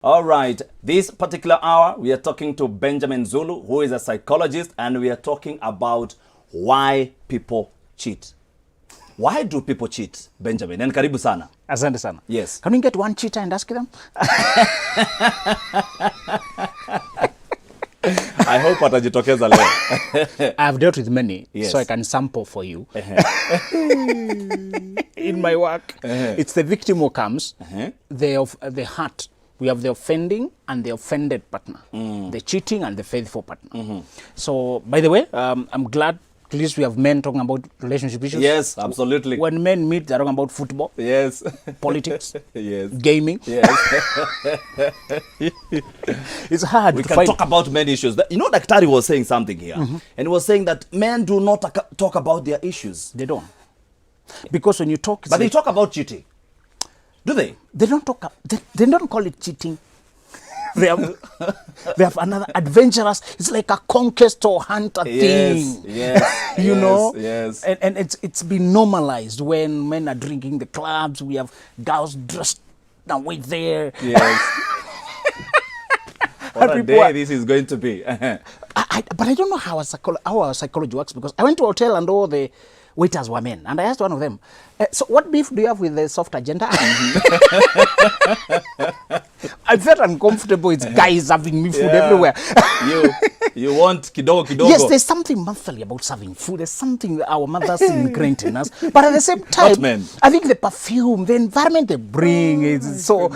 All right, this particular hour, we are talking to Benjamin Zulu, who is a psychologist, and we are talking about why people cheat. Why do people cheat, Benjamin? And karibu sana. Asante sana. Yes. Can we get one cheater and ask them? I hope watajitokeza leo. I've dealt with many, yes, so I can sample for you. In my work, it's the victim who comes, the heart. We have the offending and the offended partner, the cheating and the faithful partner. So, by the way, I'm glad at least we have men talking about relationship issues. Yes, absolutely. When men meet, they're talking about football. Yes. Politics. Yes. Gaming. Yes. It's hard we to can find. talk about many issues. You know, Daktari was saying something here, and he was saying that men do not talk about their issues. They don't. Because when you talk... But they talk about cheating. Do they? They don't talk... They don't call it cheating. They have another adventurous. It's like a conquest or hunter thing. Yes, you know. Yes. And it's been normalized when men are drinking the clubs. We have girls dressed away there. Yes. What a day this is going to be. But I don't know how our psychology works, because I went to a hotel and all the waiters were men, and I asked one of them, so what beef do you have with the soft agenda? I felt uncomfortable. It's guys having me food everywhere. you want kidogo kidogo. Yes, there's something monthly about serving food. There's something our mothers ingrained in us. But at the same time, I think the perfume, the environment they bring is so...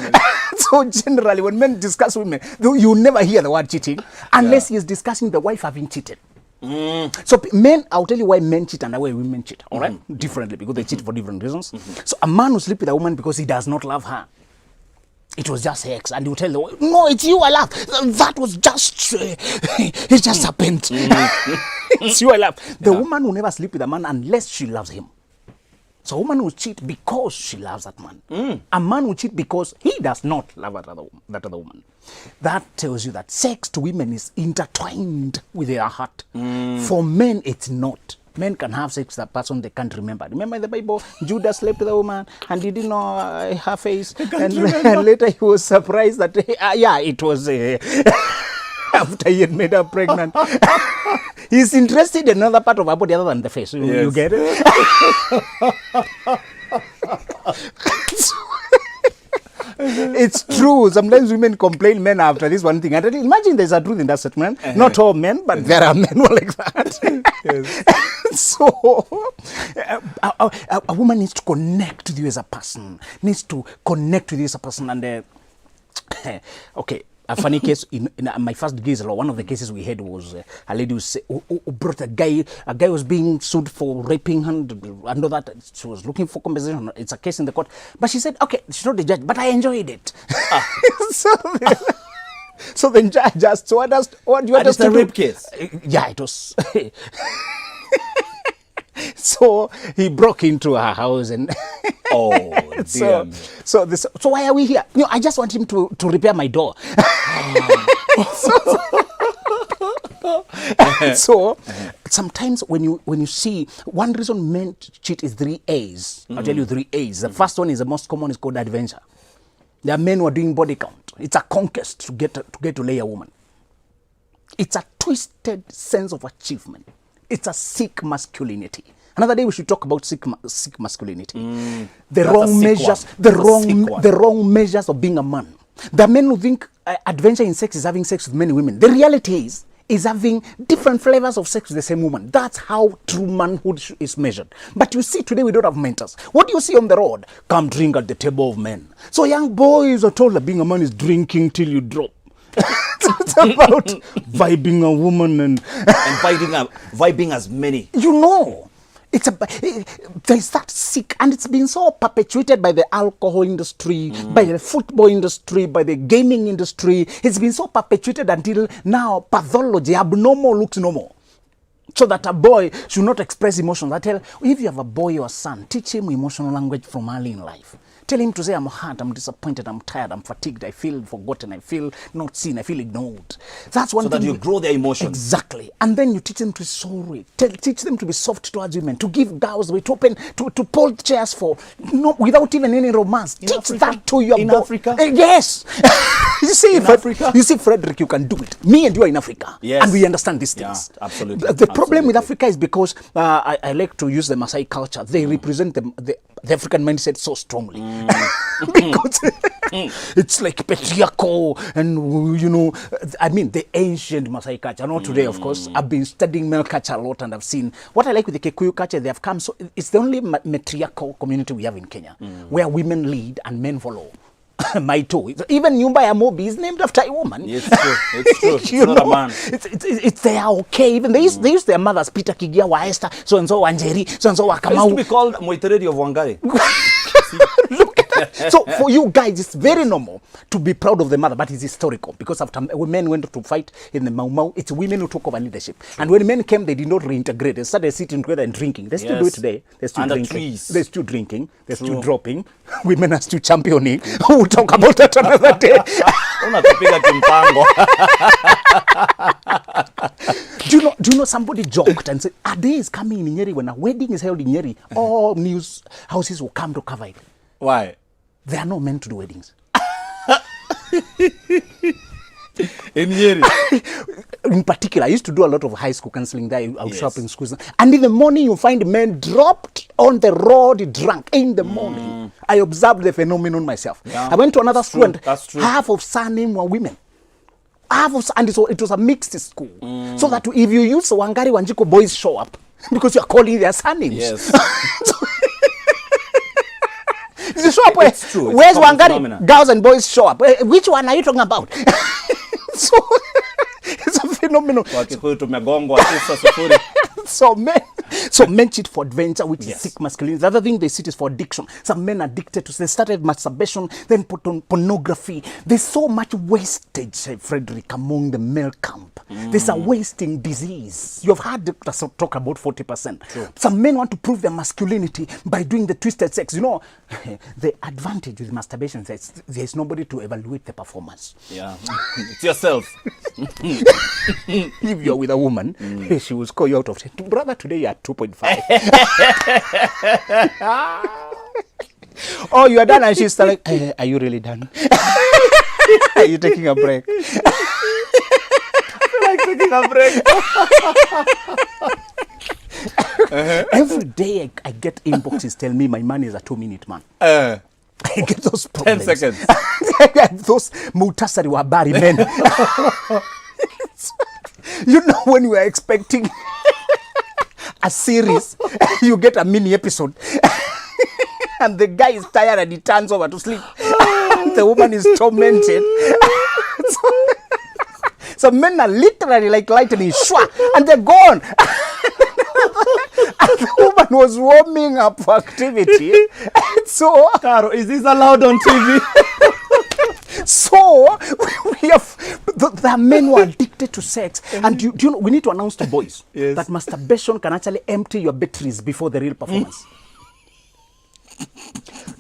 So generally, when men discuss women, you never hear the word cheating unless he is discussing the wife having cheated. So men, I'll tell you why men cheat and why women cheat, all right? Differently, because they cheat for different reasons. So a man will sleep with a woman because he does not love her. It was just sex, and you tell the wife, no, it's you I love. That was just, it just happened. It's you I love. The woman will never sleep with a man unless she loves him. So a woman will cheat because she loves that man. A man will cheat because he does not love that other woman. That tells you that sex to women is intertwined with their heart. For men, it's not. Men can have sex with a person they can't remember. Remember in the Bible, Judas slept with a woman and he didn't know her face. And later he was surprised that, it was after he had made her pregnant. He's interested in another part of her body other than the face. You get it? It's true. Sometimes women complain men after this one thing. And imagine there's a truth in that statement. Not all men, but there are men who are like that. So, a woman needs to connect with you as a person. Needs to connect with you as a person. And, okay. A funny case in my first degree law, one of the cases we had was a lady who brought a guy was being sued for raping her, and all that. She was looking for compensation. It's a case in the court. But she said, okay, she's not the judge, but I enjoyed it. So the judge asked, so what do you want us to do? It's a rape case? Yeah, it was. So he broke into her house and so why are we here? I just want him to repair my door. So sometimes when you see, one reason men cheat is 3 A's. I'll tell you 3 A's. The first one is the most common, is called adventure. There are men who are doing body count. It's a conquest to get to lay a woman. It's a twisted sense of achievement. It's a sick masculinity. Another day we should talk about sick masculinity. The wrong measures of being a man. There are men who think adventure in sex is having sex with many women. The reality is having different flavors of sex with the same woman. That's how true manhood is measured. But you see, today we don't have mentors. What do you see on the road? Come drink at the table of men. So young boys are told that being a man is drinking till you drop. It's about vibing a woman and vibing as many. There's that sick, and it's been so perpetuated by the alcohol industry, by the football industry, by the gaming industry. It's been so perpetuated until now pathology, abnormal looks normal. So that a boy should not express emotions. I tell, if you have a boy or a son, teach him emotional language from early in life. Tell him to say, I'm hurt, I'm disappointed, I'm tired, I'm fatigued, I feel forgotten, I feel not seen, I feel ignored. That's one so thing. that you grow their emotions. Exactly. And then you teach them to be sorry. Teach them to be soft towards women, to give girls the way, to open, to pull chairs for, no, without even any romance. Teach Africa? that to your In Africa? Yes. You see, Africa? You see, Frederick, you can do it. Me and you are in Africa. Yes. And we understand these things. Yeah, absolutely. The problem with Africa is because I like to use the Maasai culture. They represent the African mindset so strongly. Because it's like patriarchal and, you know, I mean, the ancient Maasai culture. Not today, of course. I've been studying male culture a lot and I've seen what I like with the Kikuyu culture. They have come, so it's the only matriarchal community we have in Kenya where women lead and men follow. My too. Even Nyumba ya Mobi is named after a woman. It's true. It's true. It's not a man. It's they are okay. Even they use their mothers, Peter Kigia wa Esther, so and so Wanjeri, so and so wa Kamau. It used to be called Moiteredi of Wangari. Look at that. So for you guys, it's very normal to be proud of the mother, but it's historical because after men went to fight in the Mau Mau, it's women who took over leadership. True. And when men came, they did not reintegrate. They started sitting together and drinking. They still do it today. They're still Under drinking. trees. They're still drinking. They're still dropping. Women are still championing. We'll talk about that another day. Do you know somebody joked and said, a day is coming in Nyeri when a wedding is held in Nyeri, all news houses will come to cover it. Why? They are not meant to do weddings. In Nyeri? In particular, I used to do a lot of high school counseling there. I would show up in schools. And in the morning, you find men dropped on the road drunk in the morning. I observed the phenomenon myself. Yeah. I went to another school and half of surname were women. And it was a mixed school. So that if you use Wangari Wanjiko, boys show up because you are calling their surnames. Yes. You show up it's true. It's where's Wangari? Phenomenon. Girls and boys show up. Which one are you talking about? So it's a phenomenon. So men cheat for adventure, which is sick masculinity. The other thing they cheat is for addiction. Some men are addicted to. They started masturbation, then put on pornography. There's so much wastage, Frederick, among the male camp. There's a wasting disease. You've heard us talk about 40%. True. Some men want to prove their masculinity by doing the twisted sex. You know, the advantage with masturbation is that there's nobody to evaluate the performance. Yeah, it's yourself. If you're with a woman, she will score you out of 10. Brother, today you're at 2.5. Oh, you are done, and she's like, are you really done? Are you taking a break? Like taking a break. Every day I get inboxes tell me my man is a 2-minute man. I get those problems. 10 seconds. Those mutasari wa habari men. You know, when you are expecting a series, you get a mini episode. And the guy is tired and he turns over to sleep. The woman is tormented. So men are literally like lightning, shwa, and they're gone. And the woman was warming up for activity. So, Caro, is this allowed on TV? So we have the men who are addicted to sex, and do you know, we need to announce to boys that masturbation can actually empty your batteries before the real performance.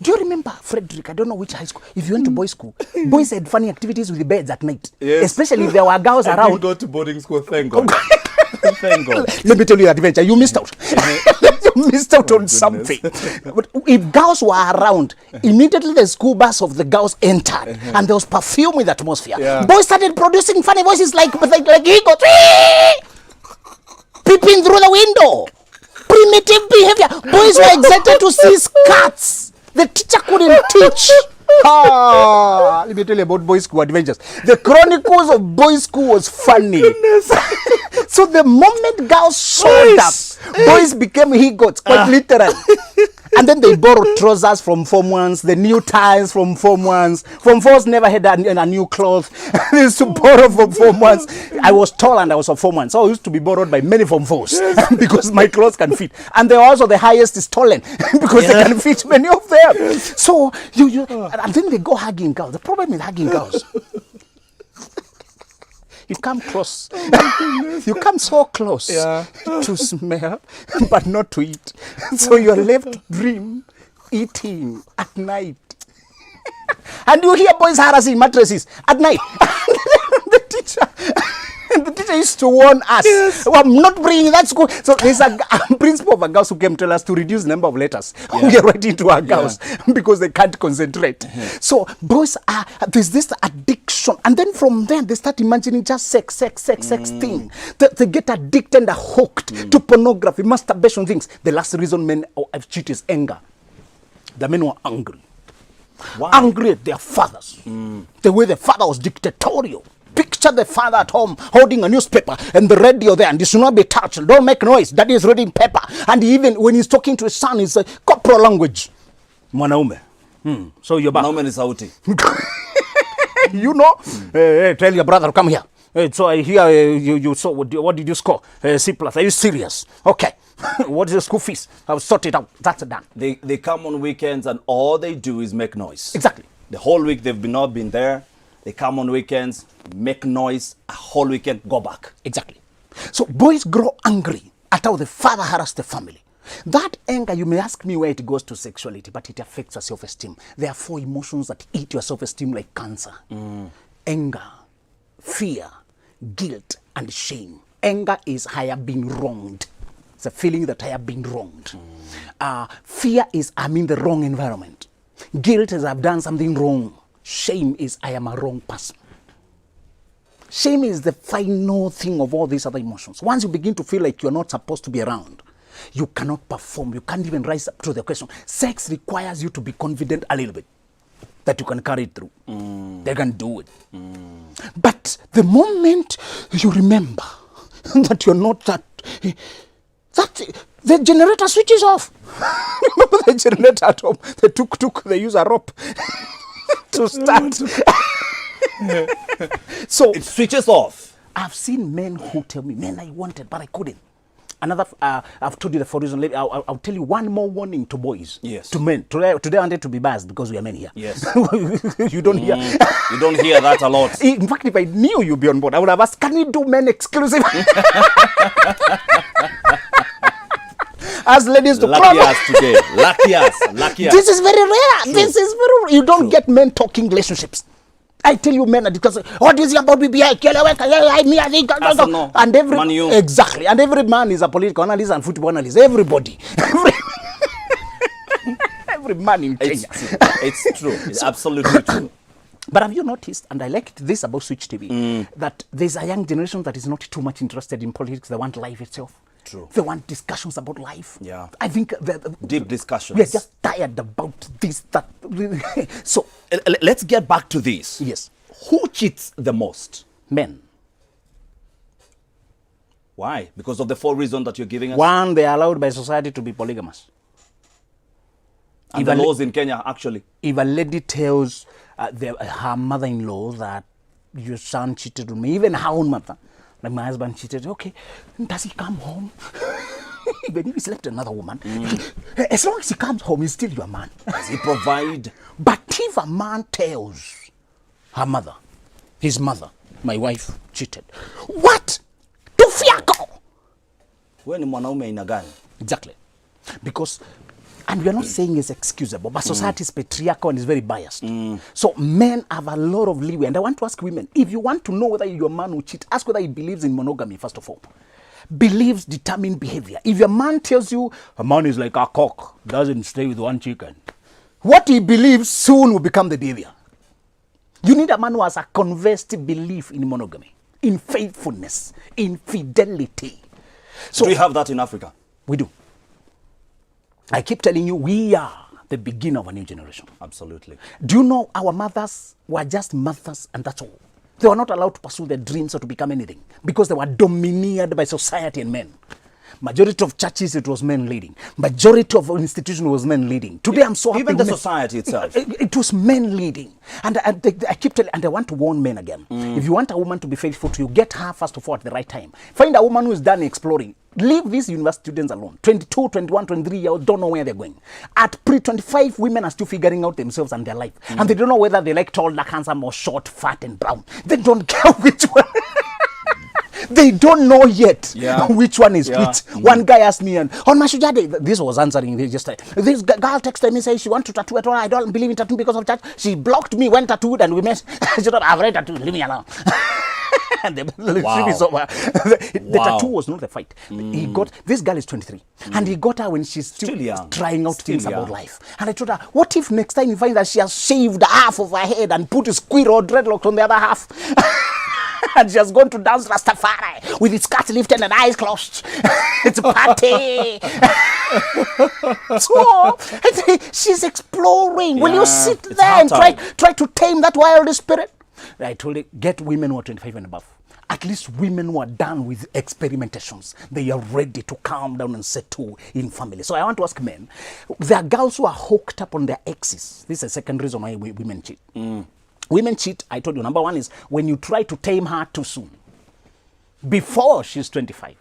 Do you remember, Frederick? I don't know which high school. If you went to boys' school, boys had funny activities with the beds at night. Yes. Especially if there were girls around. I didn't go to boarding school, thank God. Thank God. Let me tell you that adventure. You missed out. You missed out on something. But if girls were around, immediately the school bus of the girls entered, and there was perfume in the atmosphere. Yeah. Boys started producing funny voices like eagles, peeping through the window. Primitive behavior. Boys were excited to see skirts. The teacher couldn't teach. Let me tell you about boys' school adventures. The chronicles of boys' school was funny. So the moment girls showed up, boys became he-goats, quite literally. And then they borrowed trousers from Form 1s, the new ties from Form 1s. Form 4s never had a new cloth. They used to borrow from Form 1s. I was tall and I was a Form 1, so I used to be borrowed by many Form 4s because my clothes can fit. And they are also the highest is stolen because they can fit many of them. So and then they go hugging girls. The problem is hugging girls. You come close. You come so close to smell, but not to eat. So you're left to dream eating at night. And you hear boys harassing mattresses at night. The teacher used to warn us, yes. Well, I'm not bringing that school. So there's a principal of a girls who came tell us to reduce the number of letters we are writing to our girls because they can't concentrate. So boys there's this addiction. And then from there, they start imagining just sex thing. They get addicted and hooked to pornography, masturbation things. The last reason men have cheated is anger. The men were angry. Why? Angry at their fathers. The way the father was dictatorial. Picture the father at home holding a newspaper and the radio there, and this should not be touched. Don't make noise. Daddy is reading paper. And even when he's talking to his son, it's a corporal language. Mwanaume. So you're back. Mwanaume ni sauti. You know? Tell your brother, come here. So I hear you saw, what did you score? C+. Are you serious? Okay. What is the school fees? I'll sort it out. That's done. They come on weekends and all they do is make noise. Exactly. The whole week they've not been there. They come on weekends, make noise, a whole weekend, go back. Exactly. So boys grow angry at how the father harassed the family. That anger, you may ask me where it goes to sexuality, but it affects your self-esteem. There are 4 emotions that eat your self-esteem like cancer. Anger, fear, guilt, and shame. Anger is I have been wronged. It's a feeling that I have been wronged. Fear is I'm in the wrong environment. Guilt is I've done something wrong. Shame is I am a wrong person. Shame is the final thing of all these other emotions. Once you begin to feel like you're not supposed to be around, you cannot perform. You can't even rise up to the question. Sex requires you to be confident a little bit that you can carry it through. They can do it. But the moment you remember that you're not that the generator switches off. Remember the generator at home? The tuk-tuk, they use a rope to start. So it switches off. I've seen men who tell me, man, I wanted, but I couldn't. Another, I've told you the 4 reasons. I'll tell you one more warning to boys. Yes. To men. Today I wanted to be biased because we are men here. Yes. You don't hear. You don't hear that a lot. In fact, if I knew you'd be on board, I would have asked, can we do men exclusive? As ladies to lucky us today. Lucky us. This is very rare. True. This is very rare. You don't get men talking relationships. I tell you, men are discussing, what is it about BBI? And every exactly. And every man is a political analyst and football analyst. Everybody. Every man in Kenya. It's true. It's absolutely true. But have you noticed, and I liked this about Switch TV, that there's a young generation that is not too much interested in politics. They want life itself. True. They want discussions about life. Yeah. I think deep discussions. We're just tired about this, that. So let's get back to this. Yes. Who cheats the most? Men. Why? Because of the 4 reasons that you're giving us? One, they are allowed by society to be polygamous. And the laws in Kenya, actually. If a lady tells her mother-in-law that your son cheated on me, even her own mother, like my husband cheated, okay, does he come home? Even if he slept with another woman, as long as he comes home, he's still your man. Does he provide? But if a man tells her mother, his mother, my wife cheated, what? Tufiako! When mwanaume ina gani? Exactly. Because, and we are not saying it's excusable, but society is patriarchal and is very biased. So men have a lot of leeway. And I want to ask women, if you want to know whether your man will cheat, ask whether he believes in monogamy, first of all. Believes determined behavior. If your man tells you, a man is like a cock, doesn't stay with one chicken, what he believes soon will become the behavior. You need a man who has a convinced belief in monogamy, in faithfulness, in fidelity. So do we have that in Africa? We do. I keep telling you, we are the beginning of a new generation. Absolutely. Do you know our mothers were just mothers and that's all? They were not allowed to pursue their dreams or to become anything because they were domineered by society and men. Majority of churches, it was men leading. Majority of institutions was men leading. Today, I'm so happy. Even the society itself. It was men leading. And I keep telling, and I want to warn men again. If you want a woman to be faithful to you, get her first of all at the right time. Find a woman who is done exploring. Leave these university students alone. 22, 21, 23 year olds don't know where they're going. At pre-25, women are still figuring out themselves and their life. And they don't know whether they like tall, dark, handsome, or short, fat, and brown. They don't care which one. They don't know yet Yeah. which one is Yeah. which. One guy asked me, and on my Shujade, this was answering, this girl texted me saying she wants to tattoo at all. I don't believe in tattoo because of church. She blocked me, went tattooed, and we met. She said, I've already tattooed, leave me alone. And Wow. the Wow. tattoo was not the fight. He got, this girl is 23, and he got her when she's still young. trying out Still things young. about life. And I told her, what if next time you find that she has shaved half of her head and put a squirrel or dreadlocks on the other half? And she has gone to dance Rastafari with its skirt lifted and eyes closed. It's a party. So she's exploring. Will you sit it's there and hard try to tame that wild spirit? I told her, get women who are 25 and above. At least women who are done with experimentations. They are ready to calm down and settle in family. So I want to ask men, there are girls who are hooked up on their exes. This is the second reason why women cheat. Women cheat, I told you, number one is when you try to tame her too soon. Before she's 25.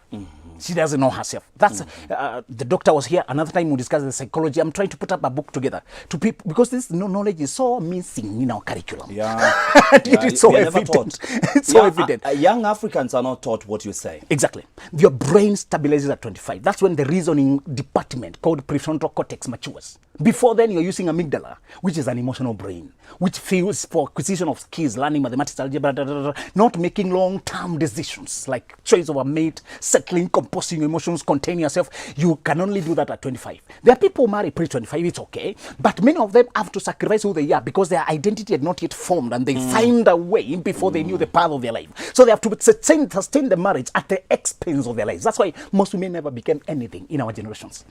She doesn't know herself. That's the doctor was here. Another time we discussed the psychology. I'm trying to put up a book together to people because this knowledge is so missing in our curriculum. Yeah. It's so we are never evident. taught. It's so evident. Young Africans are not taught what you say. Exactly. Your brain stabilizes at 25. That's when the reasoning department called prefrontal cortex matures. Before then, you're using amygdala, which is an emotional brain, which feels for acquisition of skills, learning mathematics, algebra, not making long-term decisions like choice of a mate, settling, composing your emotions, containing yourself. You can only do that at 25. There are people who marry pre-25, it's okay, but many of them have to sacrifice who they are because their identity had not yet formed and they find a way before they knew the path of their life. So they have to sustain the marriage at the expense of their lives. That's why most women never became anything in our generations.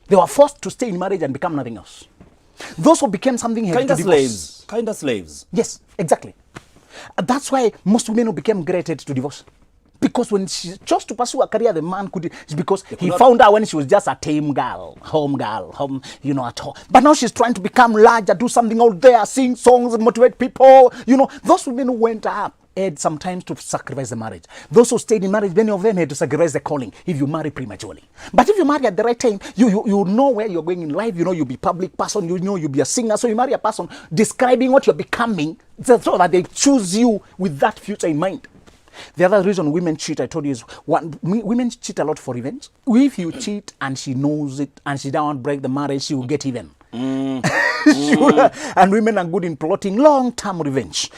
They were forced to stay in marriage and become nothing else. Those who became something had Kind to of divorce. slaves. Kind of slaves. Yes, exactly. That's why most women who became great had to divorce. Because when she chose to pursue a career, the man could, it's because he found her when she was just a tame girl, at home, at home. But now she's trying to become larger, do something out there, sing songs, motivate people. Those women who went up had sometimes to sacrifice the marriage. Those who stayed in marriage, many of them had to sacrifice the calling if you marry prematurely. But if you marry at the right time, you know where you're going in life, you'll be a public person, you'll be a singer, so you marry a person describing what you're becoming so that they choose you with that future in mind. The other reason women cheat, I told you, is women cheat a lot for revenge. If you cheat and she knows it and she don't break the marriage, she will get even. And women are good in plotting long-term revenge.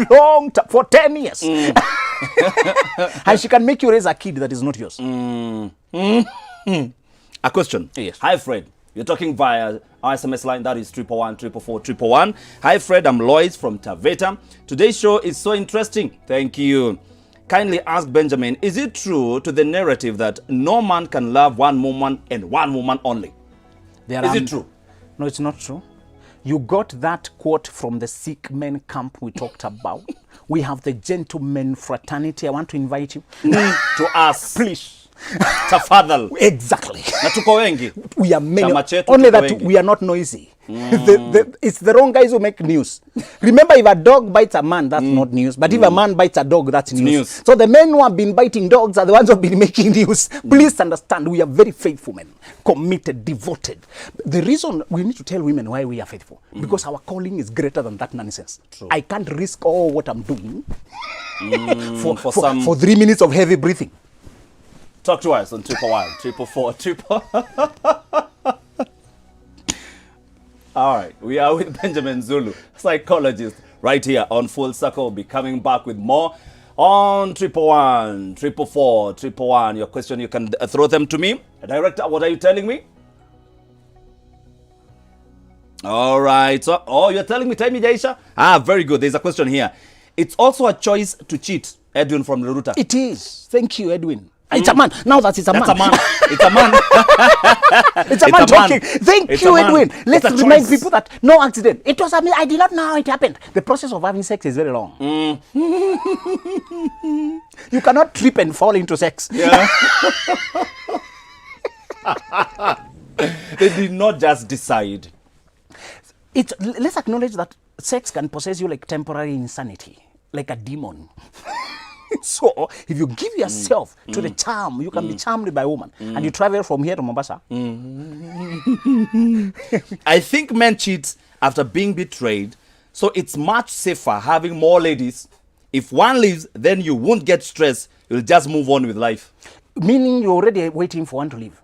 Long time, for 10 years. And she can make you raise a kid that is not yours. A question. Yes. Hi, Fred. You're talking via our SMS line. That is 111 Hi, Fred. I'm Lois from Taveta. Today's show is so interesting. Thank you. Kindly ask Benjamin, is it true to the narrative that no man can love one woman and one woman only? Is it true? No, it's not true. You got that quote from the Sikh men camp we talked about. We have the gentleman fraternity. I want to invite you To us. please. Tafadhal. Exactly. Na tuko wengi. We are many. Chama chetu Only tuko that wengi. we are not noisy. It's the wrong guys who make news. Remember, if a dog bites a man, that's not news. But if a man bites a dog, that's news. So the men who have been biting dogs are the ones who have been making news. Please understand, we are very faithful men, committed, devoted. The reason we need to tell women why we are faithful, because our calling is greater than that nonsense. True. I can't risk all what I'm doing for 3 minutes of heavy breathing. Talk to us on 111 All right, we are with Benjamin Zulu, psychologist, right here on Full Circle. We'll be coming back with more on 111 Your question, you can throw them to me. Director, what are you telling me? All right. So, you're telling me, time Jaisha? Very good. There's a question here. It's also a choice to cheat. Edwin from Ruruta. It is. Thank you, Edwin. It's a man. Now that it's a man. That's a man. It's a man. It's a man talking. Thank you, Edwin. Let's remind choice. people that no accident. It was I did not know how it happened. The process of having sex is very long. You cannot trip and fall into sex. Yeah. They did not just decide. Let's acknowledge that sex can possess you like temporary insanity, like a demon. So, if you give yourself to the charm, you can be charmed by a woman. And you travel from here to Mombasa. I think men cheat after being betrayed, so it's much safer having more ladies If one leaves, then you won't get stressed. You'll just move on with life. Meaning you're already waiting for one to leave.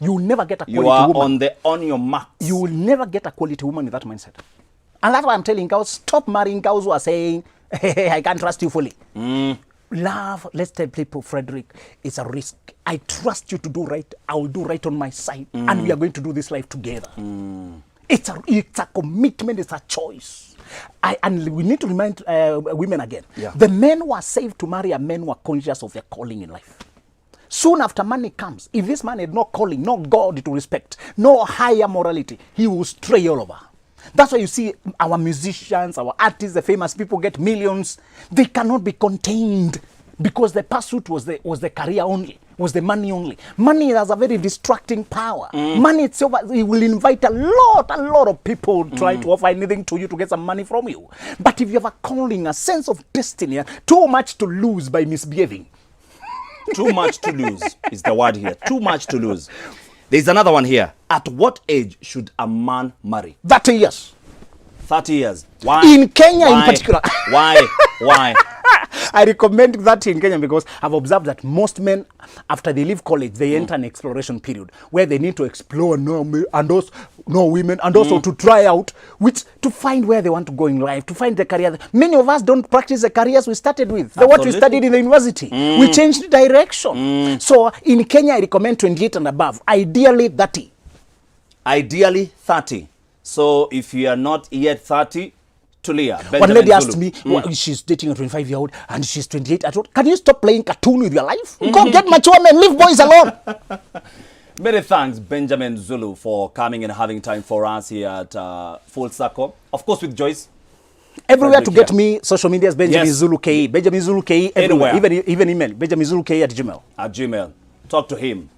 You will never get a quality You are woman. on your marks. You will never get a quality woman with that mindset. And that's why I'm telling girls, stop marrying girls who are saying, hey, I can't trust you fully. Love, let's tell people, Frederick, it's a risk. I trust you to do right. I will do right on my side. And we are going to do this life together. It's a commitment. It's a choice. And we need to remind women again. Yeah. The men who are saved to marry are men who are conscious of their calling in life. Soon after money comes, if this man had no calling, no God to respect, no higher morality, he will stray all over. That's why you see our musicians, our artists, the famous people get millions. They cannot be contained because the pursuit was the career only, was the money only. Money has a very distracting power. Money itself, it will invite a lot of people trying to offer anything to you to get some money from you. But if you have a calling, a sense of destiny, too much to lose by misbehaving. Too much to lose is the word here. Too much to lose. There's another one here. At what age should a man marry? 30 years. 30 years. Why? In Kenya in particular. Why? I recommend that in Kenya because I've observed that most men, after they leave college, they enter an exploration period where they need to explore and also know women and also to try out, to find where they want to go in life, to find the career. Many of us don't practice the careers we started with, what we studied in the university. We changed direction. So in Kenya, I recommend 28 and above, ideally 30. Ideally 30. So if you are not yet 30, Tulia. One lady asked me, well, she's dating a 25-year-old and she's 28. I told, can you stop playing cartoon with your life? Go get mature men, leave boys alone. Many thanks, Benjamin Zulu, for coming and having time for us here at Full Circle. Of course, with Joyce. Everywhere to get me, social media is Benjamin Zulu KE. Benjamin Zulu KE everywhere. Anywhere. Even email, Benjamin Zulu KE at Gmail. At Gmail. Talk to him.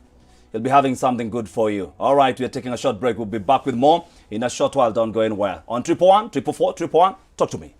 He'll be having something good for you. All right, we are taking a short break. We'll be back with more in a short while. Don't go anywhere. On 111, 444, 111, talk to me.